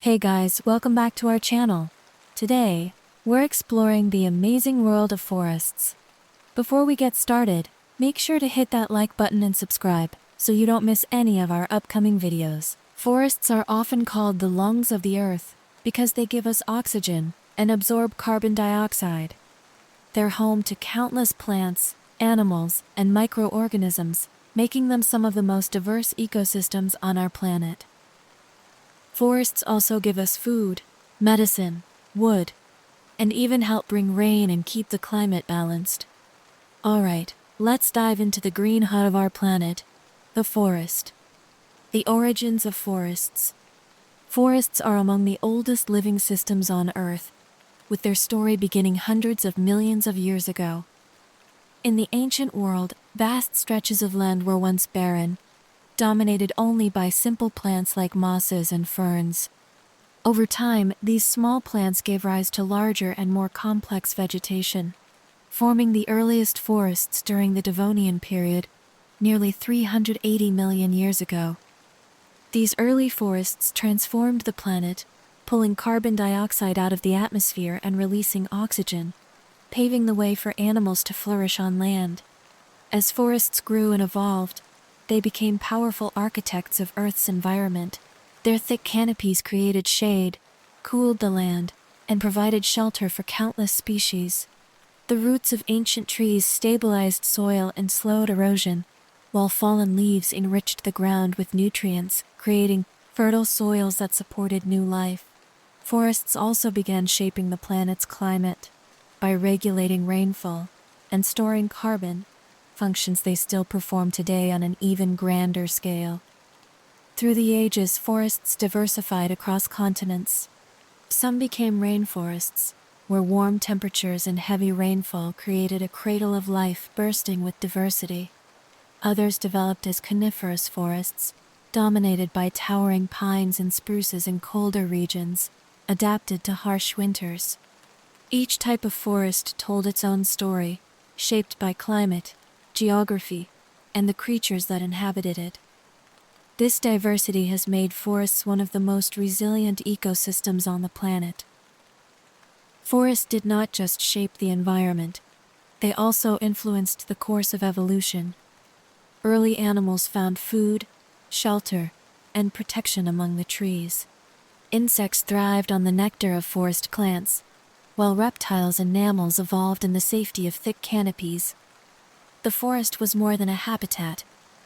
Hey guys, welcome back to our channel. Today, we're exploring the amazing world of forests. Before we get started, make sure to hit that like button and subscribe so you don't miss any of our upcoming videos. Forests are often called the lungs of the earth because they give us oxygen and absorb carbon dioxide. They're home to countless plants, animals, and microorganisms, making them some of the most diverse ecosystems on our planet. Forests also give us food, medicine, wood, and even help bring rain and keep the climate balanced. Alright, let's dive into the green hut of our planet, the forest. The origins of forests. Forests are among the oldest living systems on Earth, with their story beginning hundreds of millions of years ago. In the ancient world, vast stretches of land were once barren, dominated only by simple plants like mosses and ferns. Over time, these small plants gave rise to larger and more complex vegetation, forming the earliest forests during the Devonian period, nearly 380 million years ago. These early forests transformed the planet, pulling carbon dioxide out of the atmosphere and releasing oxygen, paving the way for animals to flourish on land. As forests grew and evolved, they became powerful architects of Earth's environment. Their thick canopies created shade, cooled the land, and provided shelter for countless species. The roots of ancient trees stabilized soil and slowed erosion, while fallen leaves enriched the ground with nutrients, creating fertile soils that supported new life. Forests also began shaping the planet's climate by regulating rainfall and storing carbon, functions they still perform today on an even grander scale. Through the ages, forests diversified across continents. Some became rainforests, where warm temperatures and heavy rainfall created a cradle of life bursting with diversity. Others developed as coniferous forests, dominated by towering pines and spruces in colder regions, adapted to harsh winters. Each type of forest told its own story, shaped by climate, geography, and the creatures that inhabited it. This diversity has made forests one of the most resilient ecosystems on the planet. Forests did not just shape the environment, they also influenced the course of evolution. Early animals found food, shelter, and protection among the trees. Insects thrived on the nectar of forest plants, while reptiles and mammals evolved in the safety of thick canopies. The forest was more than a habitat.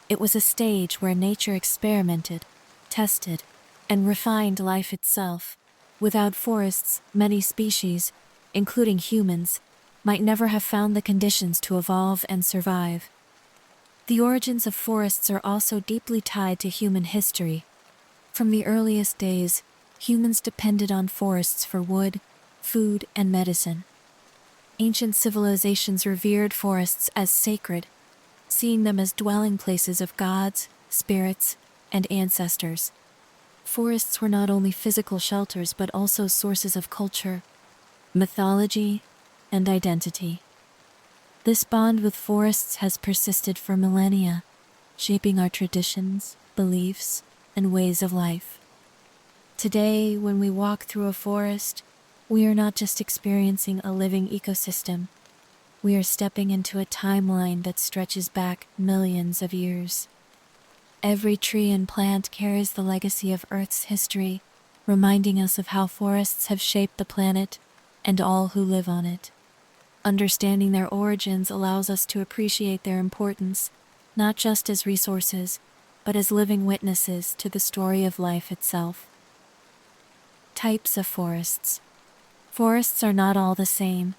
It was a stage where nature experimented, tested, and refined life itself. Without forests, many species, including humans, might never have found the conditions to evolve and survive. The origins of forests are also deeply tied to human history. From the earliest days, humans depended on forests for wood, food, and medicine. Ancient civilizations revered forests as sacred, seeing them as dwelling places of gods, spirits, and ancestors. Forests were not only physical shelters but also sources of culture, mythology, and identity. This bond with forests has persisted for millennia, shaping our traditions, beliefs, and ways of life. Today, when we walk through a forest, we are not just experiencing a living ecosystem. We are stepping into a timeline that stretches back millions of years. Every tree and plant carries the legacy of Earth's history, reminding us of how forests have shaped the planet and all who live on it. Understanding their origins allows us to appreciate their importance, not just as resources, but as living witnesses to the story of life itself. Types of forests. Forests are not all the same.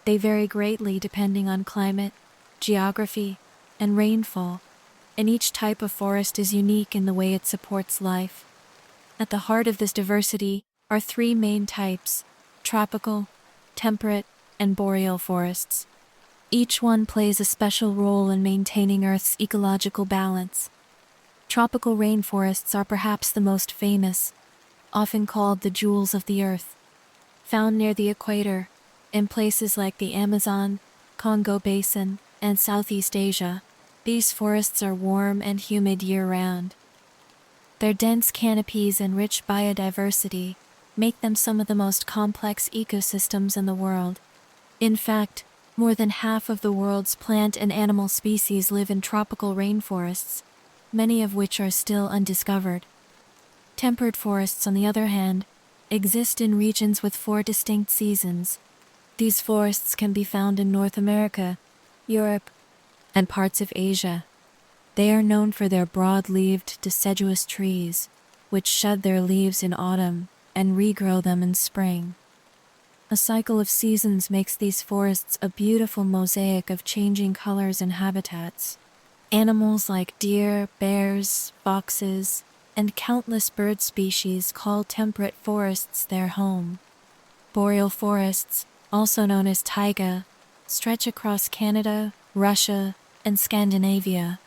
They vary greatly depending on climate, geography, and rainfall, and each type of forest is unique in the way it supports life. At the heart of this diversity are three main types: tropical, temperate, and boreal forests. Each one plays a special role in maintaining Earth's ecological balance. Tropical rainforests are perhaps the most famous, often called the jewels of the earth. Found near the equator, in places like the Amazon, Congo Basin, and Southeast Asia, these forests are warm and humid year-round. Their dense canopies and rich biodiversity make them some of the most complex ecosystems in the world. In fact, more than half of the world's plant and animal species live in tropical rainforests, many of which are still undiscovered. Temperate forests, on the other hand, exist in regions with 4 distinct seasons. These forests can be found in North America, Europe, and parts of Asia. They are known for their broad-leaved deciduous trees, which shed their leaves in autumn and regrow them in spring. A cycle of seasons makes these forests a beautiful mosaic of changing colors and habitats. Animals like deer, bears, foxes, and countless bird species call temperate forests their home. Boreal forests, also known as taiga, stretch across Canada, Russia, and Scandinavia.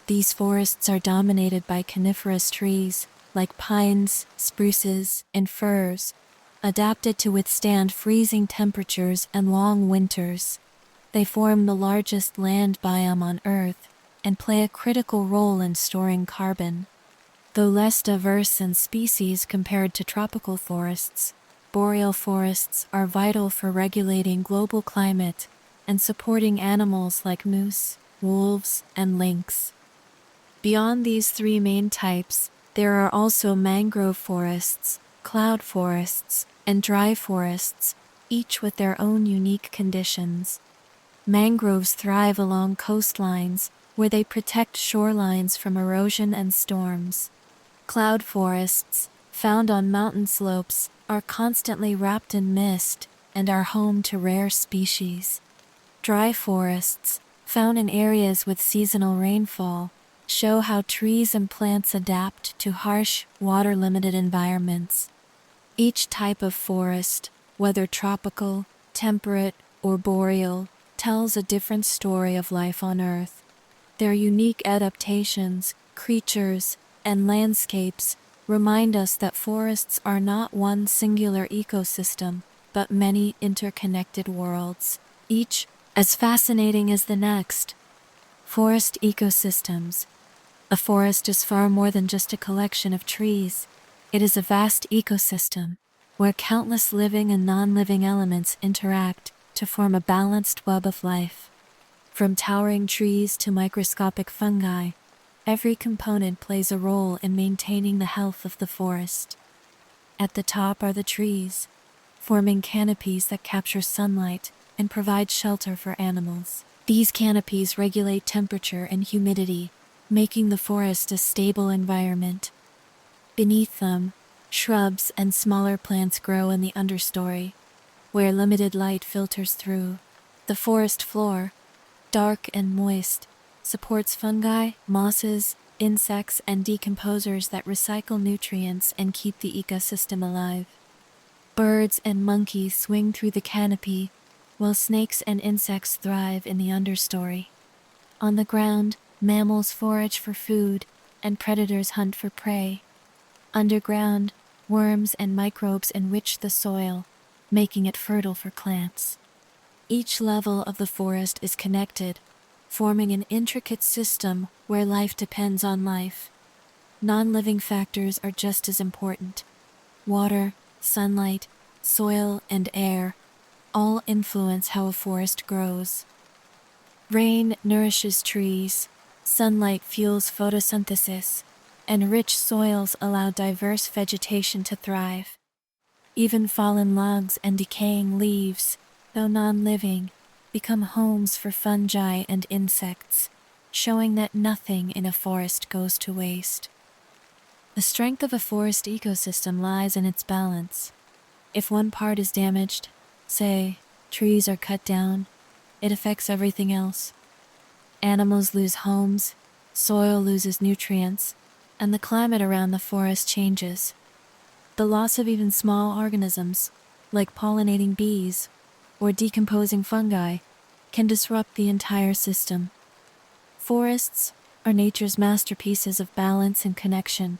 These forests are dominated by coniferous trees like pines, spruces, and firs, adapted to withstand freezing temperatures and long winters. They form the largest land biome on Earth and play a critical role in storing carbon. Though less diverse in species compared to tropical forests, boreal forests are vital for regulating global climate and supporting animals like moose, wolves, and lynx. Beyond these 3 main types, there are also mangrove forests, cloud forests, and dry forests, each with their own unique conditions. Mangroves thrive along coastlines, where they protect shorelines from erosion and storms. Cloud forests, found on mountain slopes, are constantly wrapped in mist and are home to rare species. Dry forests, found in areas with seasonal rainfall, show how trees and plants adapt to harsh, water-limited environments. Each type of forest, whether tropical, temperate, or boreal, tells a different story of life on Earth. Their unique adaptations, creatures, and landscapes remind us that forests are not one singular ecosystem, but many interconnected worlds, each as fascinating as the next. Forest ecosystems. A forest is far more than just a collection of trees. It is a vast ecosystem where countless living and non-living elements interact to form a balanced web of life. From towering trees to microscopic fungi, every component plays a role in maintaining the health of the forest. At the top are the trees, forming canopies that capture sunlight and provide shelter for animals. These canopies regulate temperature and humidity, making the forest a stable environment. Beneath them, shrubs and smaller plants grow in the understory, where limited light filters through. The forest floor, dark and moist, supports fungi, mosses, insects, and decomposers that recycle nutrients and keep the ecosystem alive. Birds and monkeys swing through the canopy, while snakes and insects thrive in the understory. On the ground, mammals forage for food, and predators hunt for prey. Underground, worms and microbes enrich the soil, making it fertile for plants. Each level of the forest is connected, forming an intricate system where life depends on life. Non-living factors are just as important. Water, sunlight, soil, and air all influence how a forest grows. Rain nourishes trees, sunlight fuels photosynthesis, and rich soils allow diverse vegetation to thrive. Even fallen logs and decaying leaves, though non-living, become homes for fungi and insects, showing that nothing in a forest goes to waste. The strength of a forest ecosystem lies in its balance. If one part is damaged, say, trees are cut down, it affects everything else. Animals lose homes, soil loses nutrients, and the climate around the forest changes. The loss of even small organisms, like pollinating bees or decomposing fungi, can disrupt the entire system. Forests are nature's masterpieces of balance and connection.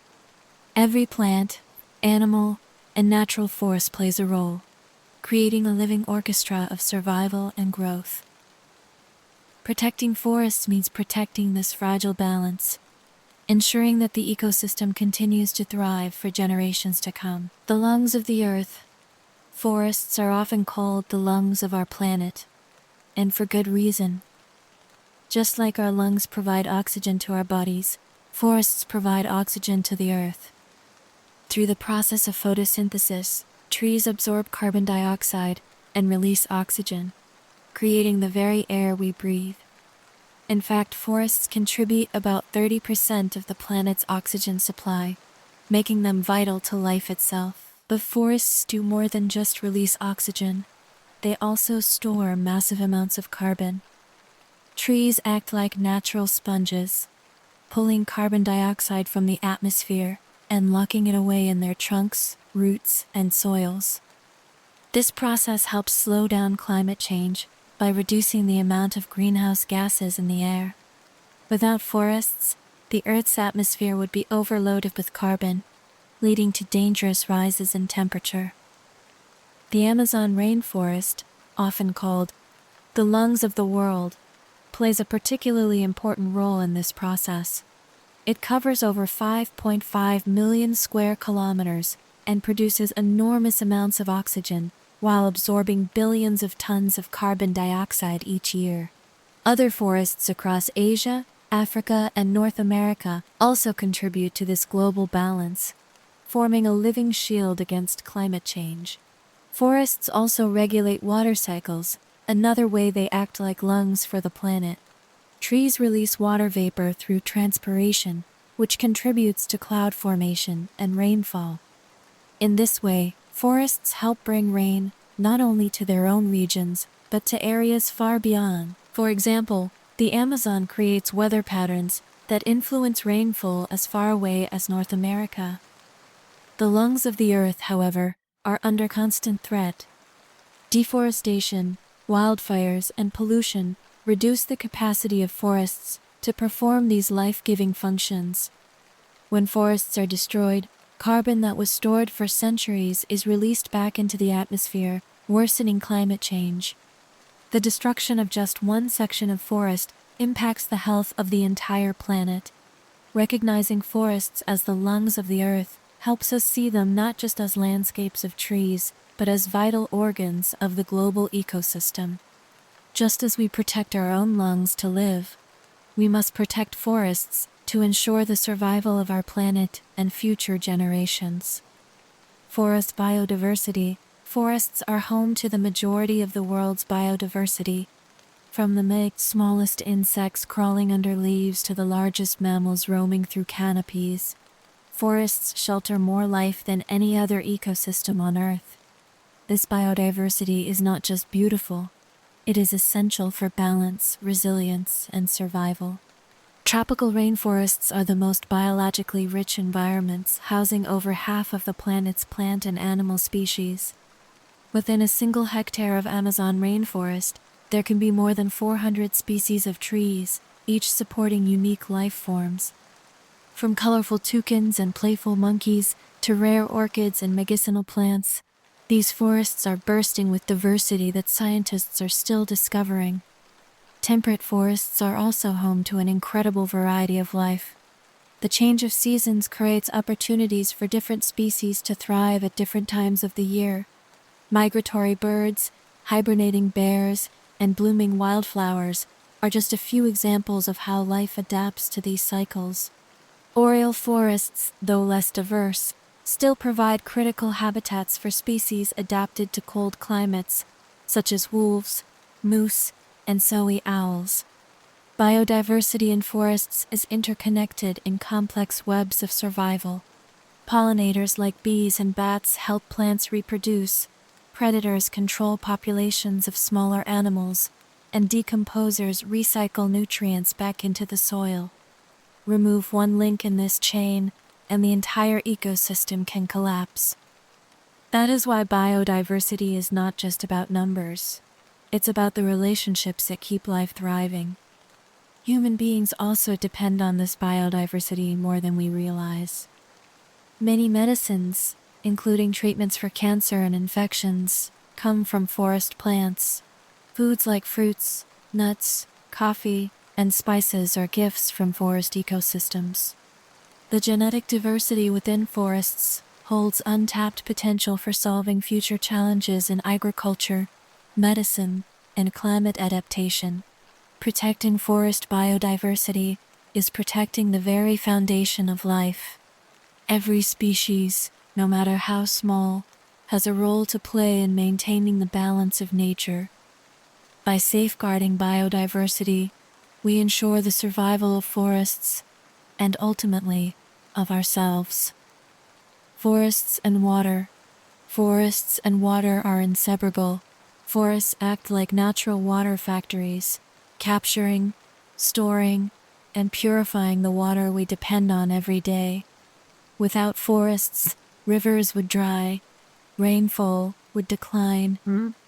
Every plant, animal, and natural force plays a role, creating a living orchestra of survival and growth. Protecting forests means protecting this fragile balance. ensuring that the ecosystem continues to thrive for generations to come. The lungs of the earth. Forests are often called the lungs of our planet, and for good reason. Just like our lungs provide oxygen to our bodies, forests provide oxygen to the earth. Through the process of photosynthesis, trees absorb carbon dioxide and release oxygen, creating the very air we breathe. In fact, forests contribute about 30% of the planet's oxygen supply, making them vital to life itself. But forests do more than just release oxygen. They also store massive amounts of carbon. Trees act like natural sponges, pulling carbon dioxide from the atmosphere and locking it away in their trunks, roots, and soils. This process helps slow down climate change by reducing the amount of greenhouse gases in the air. Without forests, the Earth's atmosphere would be overloaded with carbon, leading to dangerous rises in temperature. The Amazon rainforest, often called the lungs of the world, plays a particularly important role in this process. It covers over 5.5 million square kilometers and produces enormous amounts of oxygen while absorbing billions of tons of carbon dioxide each year. Other forests across Asia, Africa, and North America also contribute to this global balance, forming a living shield against climate change. Forests also regulate water cycles, another way they act like lungs for the planet. Trees release water vapor through transpiration, which contributes to cloud formation and rainfall. In this way, forests help bring rain not only to their own regions, but to areas far beyond. For example, the Amazon creates weather patterns that influence rainfall as far away as North America. The lungs of the earth, however, are under constant threat. Deforestation, wildfires, and pollution reduce the capacity of forests to perform these life-giving functions. When forests are destroyed, carbon that was stored for centuries is released back into the atmosphere, worsening climate change. The destruction of just one section of forest impacts the health of the entire planet. Recognizing forests as the lungs of the earth helps us see them not just as landscapes of trees, but as vital organs of the global ecosystem. Just as we protect our own lungs to live, we must protect forests to ensure the survival of our planet and future generations. Forest biodiversity. Forests are home to the majority of the world's biodiversity, from the smallest insects crawling under leaves to the largest mammals roaming through canopies. Forests shelter more life than any other ecosystem on Earth. This biodiversity is not just beautiful, it is essential for balance, resilience, and survival. Tropical rainforests are the most biologically rich environments, housing over half of the planet's plant and animal species. Within a single hectare of Amazon rainforest, there can be more than 400 species of trees, each supporting unique life forms. From colorful toucans and playful monkeys to rare orchids and medicinal plants, these forests are bursting with diversity that scientists are still discovering. Temperate forests are also home to an incredible variety of life. The change of seasons creates opportunities for different species to thrive at different times of the year. Migratory birds, hibernating bears, and blooming wildflowers are just a few examples of how life adapts to these cycles. Boreal forests, though less diverse, still provide critical habitats for species adapted to cold climates, such as wolves, moose, and sowy owls. Biodiversity in forests is interconnected in complex webs of survival. Pollinators like bees and bats help plants reproduce, predators control populations of smaller animals, and decomposers recycle nutrients back into the soil. Remove one link in this chain, and the entire ecosystem can collapse. That is why biodiversity is not just about numbers. It's about the relationships that keep life thriving. Human beings also depend on this biodiversity more than we realize. Many medicines, including treatments for cancer and infections, come from forest plants. Foods like fruits, nuts, coffee, and spices are gifts from forest ecosystems. The genetic diversity within forests holds untapped potential for solving future challenges in agriculture, medicine, and climate adaptation. Protecting forest biodiversity is protecting the very foundation of life. Every species, no matter how small, has a role to play in maintaining the balance of nature. By safeguarding biodiversity, we ensure the survival of forests and ultimately of ourselves. Forests and water. Forests and water are inseparable. Forests act like natural water factories, capturing, storing, and purifying the water we depend on every day. Without forests, rivers would dry, rainfall would decline,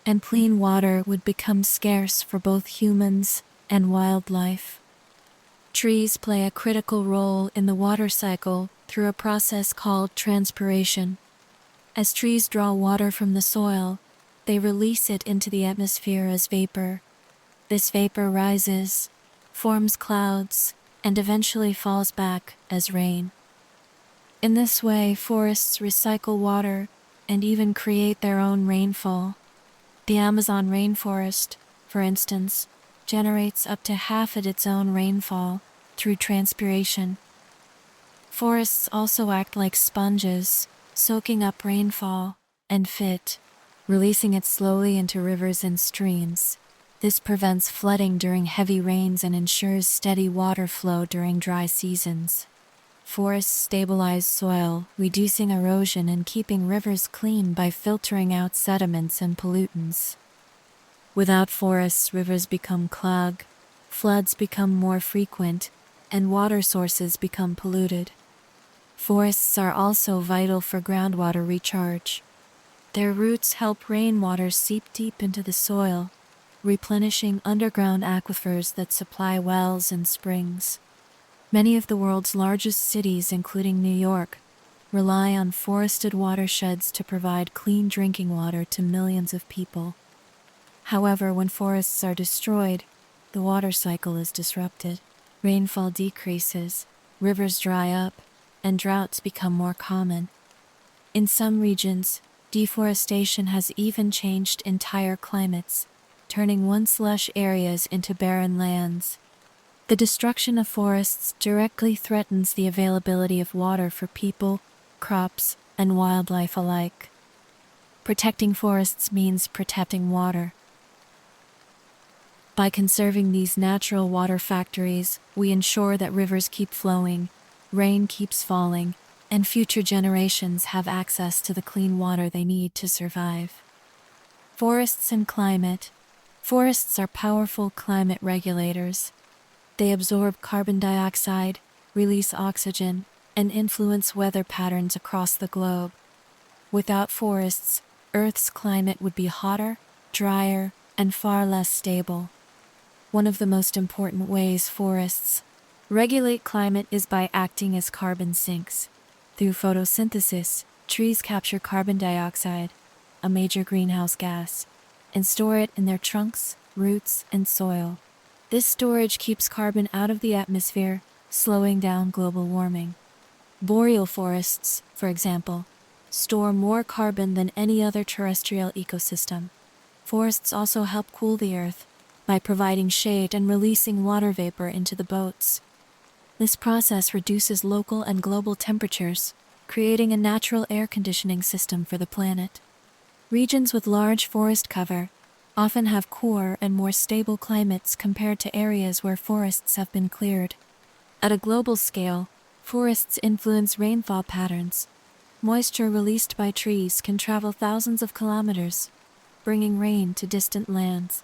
and clean water would become scarce for both humans and wildlife. Trees play a critical role in the water cycle through a process called transpiration. As trees draw water from the soil, they release it into the atmosphere as vapor. This vapor rises, forms clouds, and eventually falls back as rain. In this way, forests recycle water and even create their own rainfall. The Amazon rainforest, for instance, generates up to half of its own rainfall through transpiration. Forests also act like sponges, soaking up rainfall and releasing it slowly into rivers and streams. This prevents flooding during heavy rains and ensures steady water flow during dry seasons. Forests stabilize soil, reducing erosion and keeping rivers clean by filtering out sediments and pollutants. Without forests, rivers become clogged, floods become more frequent, and water sources become polluted. Forests are also vital for groundwater recharge. Their roots help rainwater seep deep into the soil, replenishing underground aquifers that supply wells and springs. Many of the world's largest cities, including New York, rely on forested watersheds to provide clean drinking water to millions of people. However, when forests are destroyed, the water cycle is disrupted. Rainfall decreases, rivers dry up, and droughts become more common. In some regions, deforestation has even changed entire climates, turning once lush areas into barren lands. The destruction of forests directly threatens the availability of water for people, crops, and wildlife alike. Protecting forests means protecting water. By conserving these natural water factories, we ensure that rivers keep flowing, rain keeps falling, and future generations have access to the clean water they need to survive. Forests and climate. Forests are powerful climate regulators. They absorb carbon dioxide, release oxygen, and influence weather patterns across the globe. Without forests, Earth's climate would be hotter, drier, and far less stable. One of the most important ways forests regulate climate is by acting as carbon sinks. Through photosynthesis, trees capture carbon dioxide, a major greenhouse gas, and store it in their trunks, roots, and soil. This storage keeps carbon out of the atmosphere, slowing down global warming. Boreal forests, for example, store more carbon than any other terrestrial ecosystem. Forests also help cool the earth by providing shade and releasing water vapor into the boats. This process reduces local and global temperatures, creating a natural air conditioning system for the planet. Regions with large forest cover often have cooler and more stable climates compared to areas where forests have been cleared. At a global scale, forests influence rainfall patterns. Moisture released by trees can travel thousands of kilometers, bringing rain to distant lands.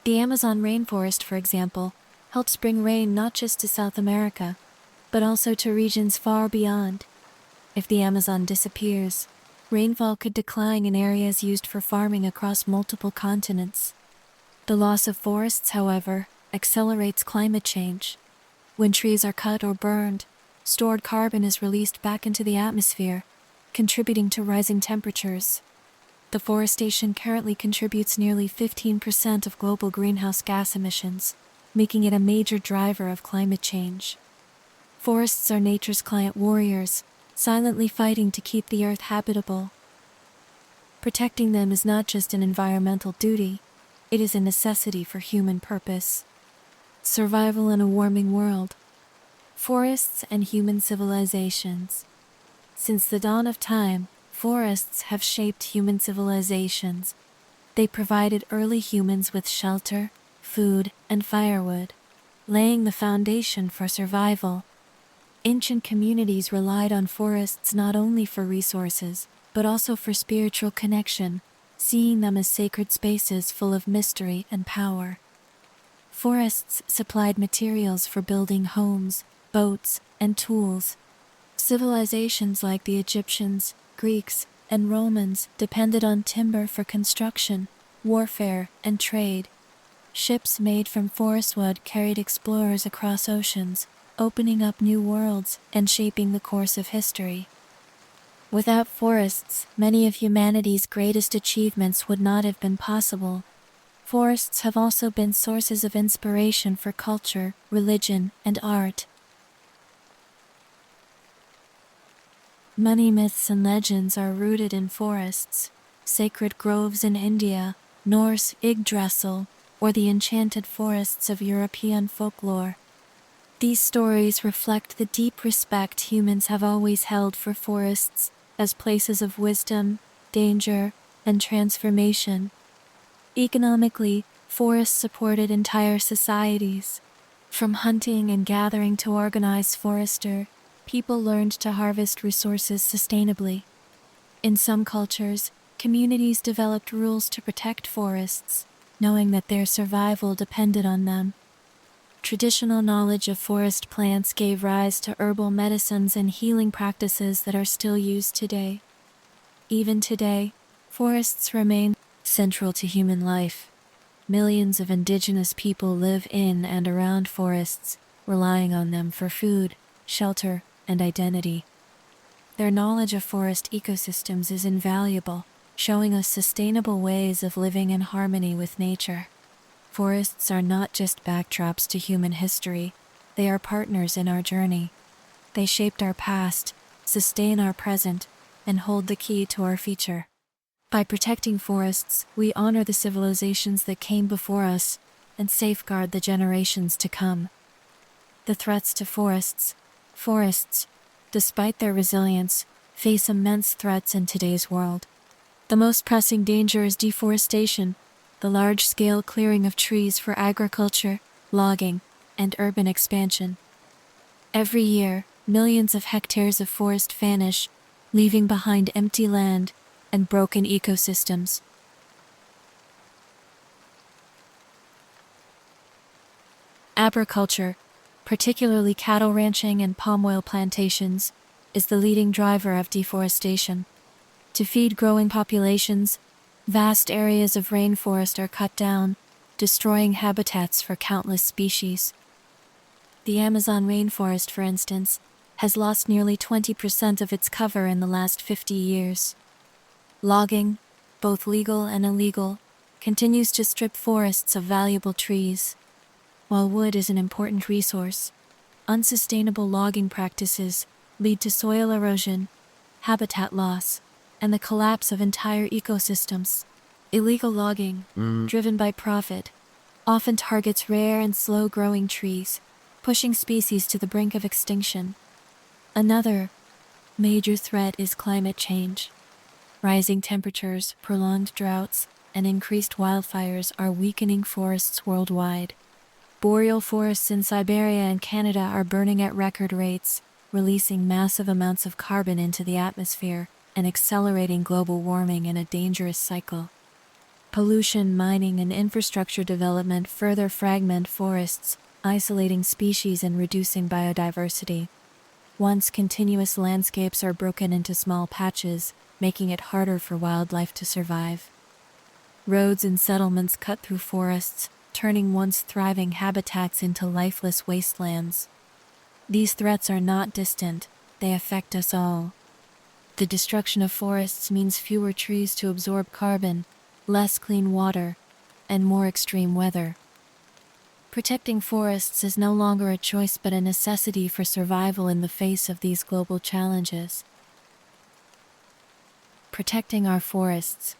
The Amazon rainforest, for example, helps bring rain not just to South America, but also to regions far beyond. If the Amazon disappears, rainfall could decline in areas used for farming across multiple continents. The loss of forests, however, accelerates climate change. When trees are cut or burned, stored carbon is released back into the atmosphere, contributing to rising temperatures. Deforestation currently contributes nearly 15% of global greenhouse gas emissions, making it a major driver of climate change. Forests are nature's client warriors, silently fighting to keep the earth habitable. Protecting them is not just an environmental duty, it is a necessity for human purpose. Survival in a warming world. Forests and human civilizations. Since the dawn of time, forests have shaped human civilizations. They provided early humans with shelter, food, and firewood, laying the foundation for survival. Ancient communities relied on forests not only for resources, but also for spiritual connection, seeing them as sacred spaces full of mystery and power. Forests supplied materials for building homes, boats, and tools. Civilizations like the Egyptians, Greeks, and Romans depended on timber for construction, warfare, and trade. Ships made from forest wood carried explorers across oceans, opening up new worlds and shaping the course of history. Without forests, many of humanity's greatest achievements would not have been possible. Forests have also been sources of inspiration for culture, religion, and art. Many myths and legends are rooted in forests. Sacred groves in India, Norse Yggdrasil, or the enchanted forests of European folklore. These stories reflect the deep respect humans have always held for forests as places of wisdom, danger, and transformation. Economically, forests supported entire societies. From hunting and gathering to organized forester, people learned to harvest resources sustainably. In some cultures, communities developed rules to protect forests, knowing that their survival depended on them. Traditional knowledge of forest plants gave rise to herbal medicines and healing practices that are still used today. Even today, forests remain central to human life. Millions of indigenous people live in and around forests, relying on them for food, shelter, and identity. Their knowledge of forest ecosystems is invaluable, showing us sustainable ways of living in harmony with nature. Forests are not just backdrops to human history, they are partners in our journey. They shaped our past, sustain our present, and hold the key to our future. By protecting forests, we honor the civilizations that came before us and safeguard the generations to come. The threats to forests. Forests, despite their resilience, face immense threats in today's world. The most pressing danger is deforestation, the large-scale clearing of trees for agriculture, logging, and urban expansion. Every year, millions of hectares of forest vanish, leaving behind empty land and broken ecosystems. Agriculture, particularly cattle ranching and palm oil plantations, is the leading driver of deforestation. To feed growing populations, vast areas of rainforest are cut down, destroying habitats for countless species. The Amazon rainforest, for instance, has lost nearly 20% of its cover in the last 50 years. Logging, both legal and illegal, continues to strip forests of valuable trees. While wood is an important resource, unsustainable logging practices lead to soil erosion, habitat loss, and the collapse of entire ecosystems. Illegal logging, driven by profit, often targets rare and slow-growing trees, pushing species to the brink of extinction. Another major threat is climate change. Rising temperatures, prolonged droughts, and increased wildfires are weakening forests worldwide. Boreal forests in Siberia and Canada are burning at record rates, releasing massive amounts of carbon into the atmosphere and accelerating global warming in a dangerous cycle. Pollution, mining, and infrastructure development further fragment forests, isolating species and reducing biodiversity. Once continuous landscapes are broken into small patches, making it harder for wildlife to survive. Roads and settlements cut through forests, turning once thriving habitats into lifeless wastelands. These threats are not distant, they affect us all. The destruction of forests means fewer trees to absorb carbon, less clean water, and more extreme weather. Protecting forests is no longer a choice but a necessity for survival in the face of these global challenges. Protecting our forests.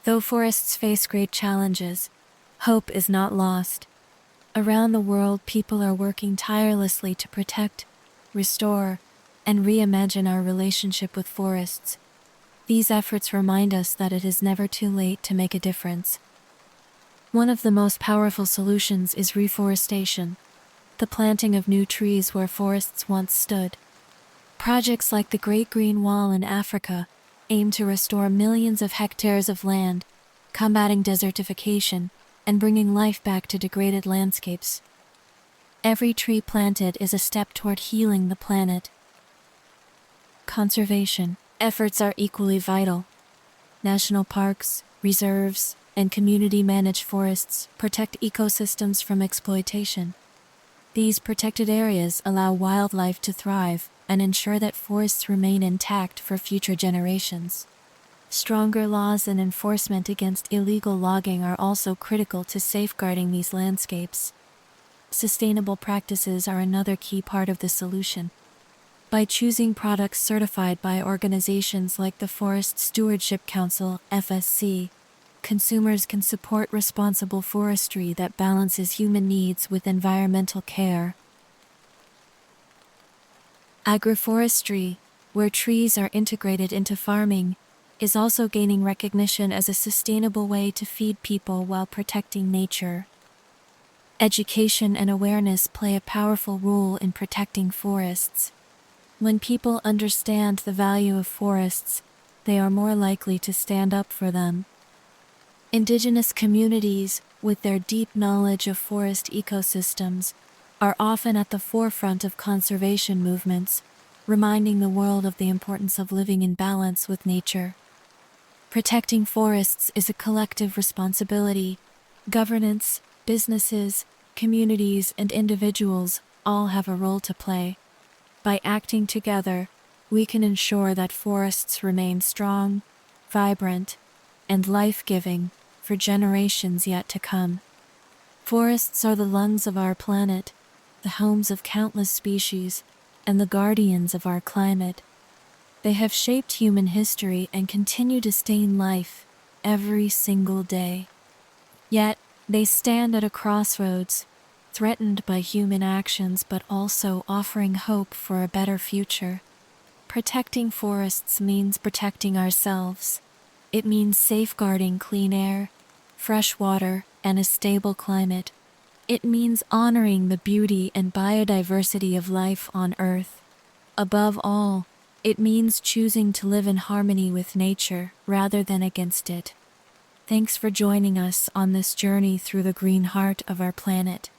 Though forests face great challenges, hope is not lost. Around the world, people are working tirelessly to protect, restore, and reimagine our relationship with forests. These efforts remind us that it is never too late to make a difference. One of the most powerful solutions is reforestation, the planting of new trees where forests once stood. Projects like the Great Green Wall in Africa aim to restore millions of hectares of land, combating desertification and bringing life back to degraded landscapes. Every tree planted is a step toward healing the planet. Conservation efforts are equally vital. National parks, reserves, and community-managed forests protect ecosystems from exploitation. These protected areas allow wildlife to thrive and ensure that forests remain intact for future generations. Stronger laws and enforcement against illegal logging are also critical to safeguarding these landscapes. Sustainable practices are another key part of the solution. By choosing products certified by organizations like the Forest Stewardship Council, (FSC), consumers can support responsible forestry that balances human needs with environmental care. Agroforestry, where trees are integrated into farming, is also gaining recognition as a sustainable way to feed people while protecting nature. Education and awareness play a powerful role in protecting forests. When people understand the value of forests, they are more likely to stand up for them. Indigenous communities, with their deep knowledge of forest ecosystems, are often at the forefront of conservation movements, reminding the world of the importance of living in balance with nature. Protecting forests is a collective responsibility. Governments, businesses, communities, and individuals all have a role to play. By acting together, we can ensure that forests remain strong, vibrant, and life-giving for generations yet to come. Forests are the lungs of our planet, the homes of countless species, and the guardians of our climate. They have shaped human history and continue to sustain life every single day. Yet, they stand at a crossroads, threatened by human actions but also offering hope for a better future. Protecting forests means protecting ourselves. It means safeguarding clean air, fresh water, and a stable climate. It means honoring the beauty and biodiversity of life on Earth. Above all, it means choosing to live in harmony with nature rather than against it. Thanks for joining us on this journey through the green heart of our planet.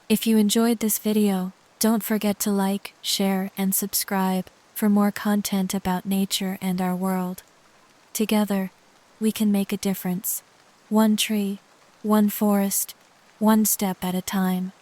If you enjoyed this video, don't forget to like, share, and subscribe for more content about nature and our world. Together, we can make a difference. One tree, one forest, one step at a time.